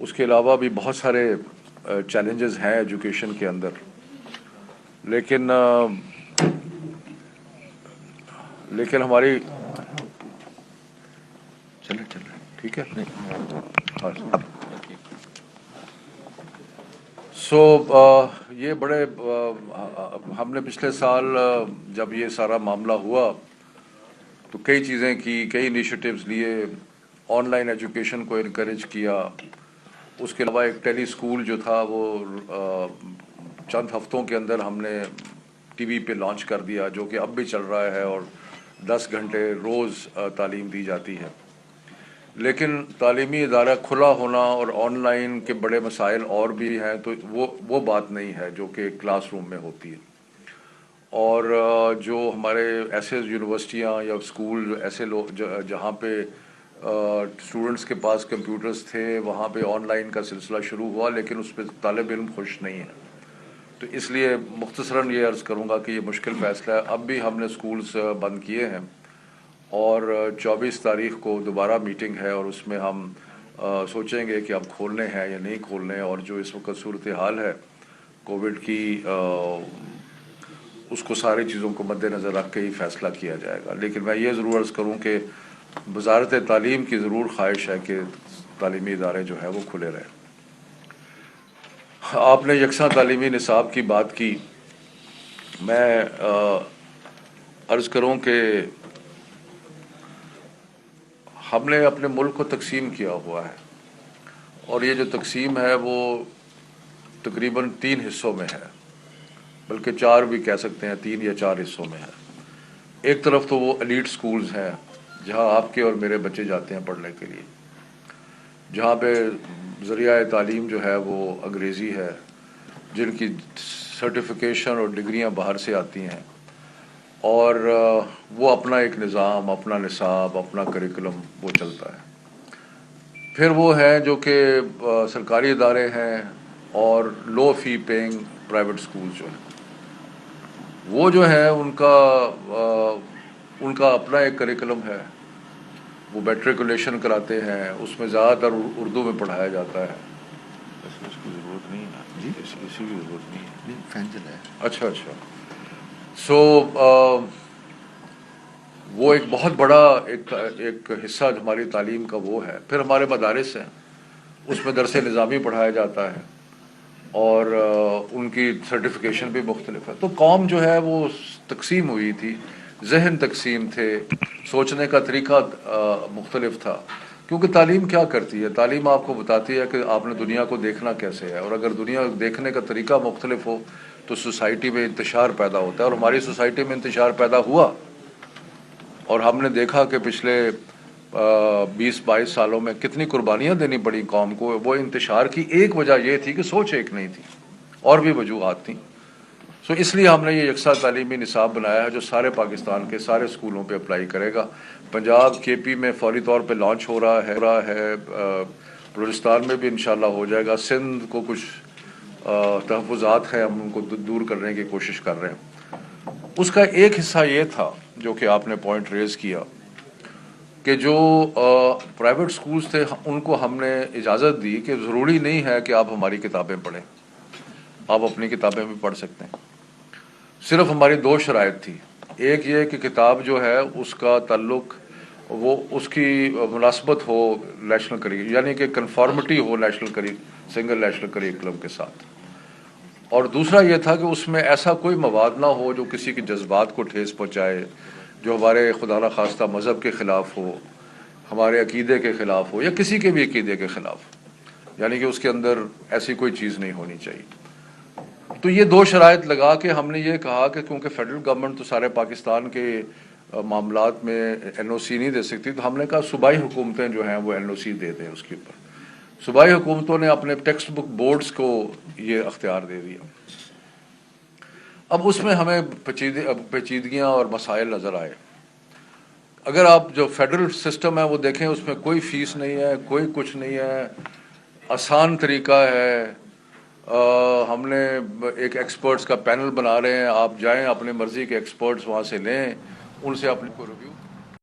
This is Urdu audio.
اس کے علاوہ بھی بہت سارے چیلنجز ہیں ایجوکیشن کے اندر، لیکن ہماری چلے ٹھیک ہے. یہ بڑے ہم نے پچھلے سال جب یہ سارا معاملہ ہوا تو کئی چیزیں کی، کئی انیشیٹیوز لیے، آن لائن ایجوکیشن کو انکریج کیا. اس کے علاوہ ایک ٹیلی اسکول جو تھا وہ چند ہفتوں کے اندر ہم نے ٹی وی پہ لانچ کر دیا، جو کہ اب بھی چل رہا ہے اور 10 گھنٹے روز تعلیم دی جاتی ہے. لیکن تعلیمی ادارہ کھلا ہونا اور آن لائن کے بڑے مسائل اور بھی ہیں، تو وہ بات نہیں ہے جو کہ کلاس روم میں ہوتی ہے. اور جو ہمارے ایسے یونیورسٹیاں یا اسکول ایسے لوگ جہاں پہ اسٹوڈنٹس کے پاس کمپیوٹرز تھے، وہاں پہ آن لائن کا سلسلہ شروع ہوا، لیکن اس پہ طالب علم خوش نہیں ہیں. تو اس لیے مختصراً یہ عرض کروں گا کہ یہ مشکل فیصلہ ہے. اب بھی ہم نے اسکولز بند کیے ہیں اور 24 تاریخ کو دوبارہ میٹنگ ہے، اور اس میں ہم سوچیں گے کہ اب کھولنے ہیں یا نہیں کھولنے. اور جو اس وقت صورتحال ہے کووڈ کی، اس کو ساری چیزوں کو مد نظر رکھ کے ہی فیصلہ کیا جائے گا. لیکن میں یہ ضرور عرض کروں کہ وزارت تعلیم کی ضرور خواہش ہے کہ تعلیمی ادارے جو ہیں وہ کھلے رہیں. آپ نے یکساں تعلیمی نصاب کی بات کی. میں عرض کروں کہ ہم نے اپنے ملک کو تقسیم کیا ہوا ہے، اور یہ جو تقسیم ہے وہ تقریباً 3 حصوں میں ہے، بلکہ 4 بھی کہہ سکتے ہیں، 3 یا 4 حصوں میں ہے. ایک طرف تو وہ ایلیٹ سکولز ہیں جہاں آپ کے اور میرے بچے جاتے ہیں پڑھنے کے لیے، جہاں پہ ذریعہ تعلیم جو ہے وہ انگریزی ہے، جن کی سرٹیفکیشن اور ڈگریاں باہر سے آتی ہیں، اور وہ اپنا ایک نظام، اپنا نصاب، اپنا کریکولم وہ چلتا ہے. پھر وہ ہیں جو کہ سرکاری ادارے ہیں اور لو فی پیئنگ پرائیویٹ سکولز جو ہیں، وہ جو ہیں ان کا اپنا ایک کریکولم ہے. وہ میٹریکولیشن کراتے ہیں، اس میں زیادہ تر اردو میں پڑھایا جاتا ہے. اس کی ضرورت نہیں ہے جی، اسی کی ضرورت نہیں ہے. فین چلا ہے. اچھا. وہ ایک بہت بڑا ایک حصہ ہماری تعلیم کا وہ ہے. پھر ہمارے مدارس ہیں، اس میں درس نظامی پڑھایا جاتا ہے، اور ان کی سرٹیفکیشن بھی مختلف ہے. تو قوم جو ہے وہ تقسیم ہوئی تھی، ذہن تقسیم تھے، سوچنے کا طریقہ مختلف تھا. کیونکہ تعلیم کیا کرتی ہے؟ تعلیم آپ کو بتاتی ہے کہ آپ نے دنیا کو دیکھنا کیسے ہے، اور اگر دنیا دیکھنے کا طریقہ مختلف ہو تو سوسائٹی میں انتشار پیدا ہوتا ہے. اور ہماری سوسائٹی میں انتشار پیدا ہوا، اور ہم نے دیکھا کہ پچھلے 20-22 سالوں میں کتنی قربانیاں دینی پڑی قوم کو. وہ انتشار کی ایک وجہ یہ تھی کہ سوچ ایک نہیں تھی، اور بھی وجوہات تھیں. اس لیے ہم نے یہ یکساں تعلیمی نصاب بنایا ہے جو سارے پاکستان کے سارے اسکولوں پہ اپلائی کرے گا. پنجاب کے پی میں فوری طور پہ لانچ ہو رہا ہے، بلوچستان میں بھی انشاءاللہ ہو جائے گا. سندھ کو کچھ تحفظات ہیں، ہم ان کو دور کرنے کی کوشش کر رہے ہیں. اس کا ایک حصہ یہ تھا جو کہ آپ نے پوائنٹ ریز کیا کہ جو پرائیویٹ سکولز تھے ان کو ہم نے اجازت دی کہ ضروری نہیں ہے کہ آپ ہماری کتابیں پڑھیں، آپ اپنی کتابیں بھی پڑھ سکتے ہیں. صرف ہماری 2 شرائط تھی. ایک یہ کہ کتاب جو ہے اس کا تعلق، وہ اس کی مناسبت ہو نیشنل کریکولم، یعنی کہ کنفارمٹی ہو سنگل نیشنل کریکولم کے ساتھ. اور دوسرا یہ تھا کہ اس میں ایسا کوئی مواد نہ ہو جو کسی کے جذبات کو ٹھیس پہنچائے، جو ہمارے خدا نخواستہ مذہب کے خلاف ہو، ہمارے عقیدے کے خلاف ہو، یا کسی کے بھی عقیدے کے خلاف. یعنی کہ اس کے اندر ایسی کوئی چیز نہیں ہونی چاہیے. تو یہ 2 شرائط لگا کے ہم نے یہ کہا کہ کیونکہ فیڈرل گورنمنٹ تو سارے پاکستان کے معاملات میں این او سی نہیں دے سکتی، تو ہم نے کہا صوبائی حکومتیں جو ہیں وہ این او سی دے دیں. اس کے اوپر صوبائی حکومتوں نے اپنے ٹیکسٹ بک بورڈز کو یہ اختیار دے دیا. اب اس میں ہمیں پیچیدگیاں اور مسائل نظر آئے. اگر آپ جو فیڈرل سسٹم ہے وہ دیکھیں، اس میں کوئی فیس نہیں ہے، کوئی کچھ نہیں ہے، آسان طریقہ ہے. ہم نے ایک ایکسپرٹس کا پینل بنا رہے ہیں، آپ جائیں، اپنی مرضی کے ایکسپرٹس وہاں سے لیں، ان سے اپنے کو ریویو